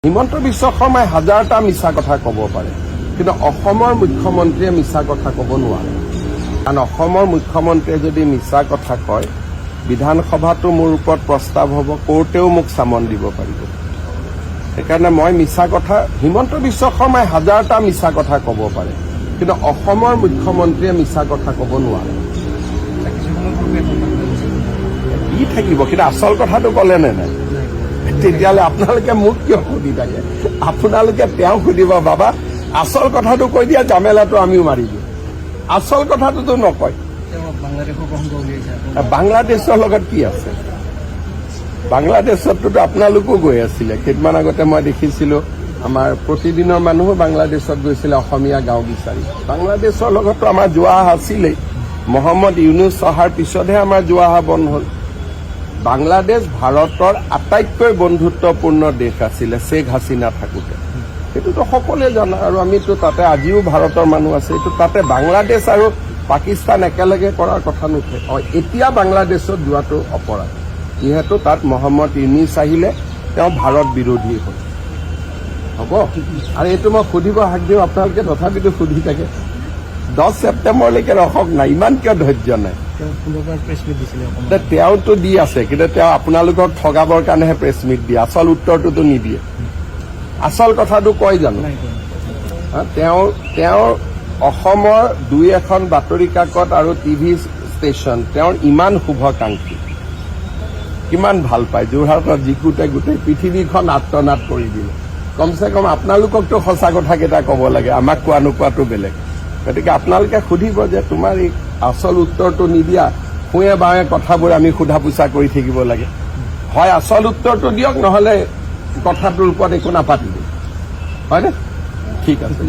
হিমন্ত বিশ্ব শৰ্মাই হাজাৰটা মিছা কথা ক'ব পাৰে, কিন্তু অসমৰ মুখ্যমন্ত্ৰীয়ে মিছা কথা ক'ব নোৱাৰে। কাৰণ অসমৰ মুখ্যমন্ত্ৰীয়ে যদি মিছা কথা কয়, বিধানসভাতো মোৰ ওপৰত প্ৰস্তাৱ হ'ব, কোৰ্টেও মোক চামন দিব পাৰিব। সেইকাৰণে মই মিছা কথা, হিমন্ত বিশ্ব শৰ্মাই হাজাৰটা মিছা কথা ক'ব পাৰে, কিন্তু অসমৰ মুখ্যমন্ত্ৰীয়ে মিছা কথা ক'ব নোৱাৰে। কি থাকিব, কিন্তু আচল কথাটো ক'লে নে নাই? তেতিয়াহ'লে আপোনালোকে মোক কিয় সুধি থাকে? আপোনালোকে তেওঁক সুধিব, বাবা আচল কথাটো কৈ দিয়া, জামেলাটো আমিও মাৰি দিওঁ। আচল কথাটোতো নকয়। বাংলাদেশৰ লগত কি আছে? বাংলাদেশততো আপোনালোকো গৈ আছিলে। কেইদিনমান আগতে মই দেখিছিলো আমাৰ প্ৰতিদিনৰ মানুহো বাংলাদেশত গৈছিলে অসমীয়া গাঁও বিচাৰি। বাংলাদেশৰ লগতো আমাৰ যোৱা আছিলেই। মহম্মদ ইউনুছ অহাৰ পিছতহে আমাৰ যোৱা অহা বন্ধ হ'ল। বাংলাদেশ ভাৰতৰ আটাইতকৈ বন্ধুত্বপূৰ্ণ দেশ আছিলে শ্বেখ হাছিনা থাকোঁতে। সেইটোতো সকলোৱে জানে, আৰু আমিতো তাতে আজিও ভাৰতৰ মানুহ আছে। এইটো তাতে বাংলাদেশ আৰু পাকিস্তান একেলগে কৰাৰ কথা নুঠে। এতিয়া বাংলাদেশত যোৱাটো অপৰাধ, যিহেতু তাত মহম্মদ ইউনুছ আহিলে তেওঁ ভাৰত বিৰোধী হ'ল। হ'ব, আৰু এইটো মই সুধিব হাক দিওঁ, আপোনালোকে তথাপিতো সুধি থাকে। 10 ছেপ্টেম্বৰলৈকে ৰখক না, ইমান কিয় ধৈৰ্য নাই? তেওঁতো দি আছে, কিন্তু তেওঁ আপোনালোকক ঠগাবৰ কাৰণেহে প্ৰেছ মিট দিয়ে, আচল উত্তৰটোতো নিদিয়ে। আচল কথাটো কয় জানো? তেওঁৰ অসমৰ 2-এখন বাতৰি কাকত আৰু টিভি ষ্টেচন তেওঁৰ ইমান শুভাকাংক্ষী, কিমান ভাল পায়। যোৰহাটত জিকোতে গোটেই পৃথিৱীখন আত্মনাদ কৰি দিলে। কমচে কম আপোনালোককতো সঁচা কথাকেইটা ক'ব লাগে, আমাক কোৱা নোকোৱাটো বেলেগ। গতিকে আপোনালোকে সুধিব যে তোমাৰ এই আচল উত্তৰটো নিদিয়া, শুৱে বাৱে কথাবোৰ আমি সোধা পোছা কৰি থাকিব লাগে। হয় আচল উত্তৰটো দিয়ক, নহ'লে কথাটোৰ ওপৰত একো নাপাতিব। হয়নে? ঠিক আছে,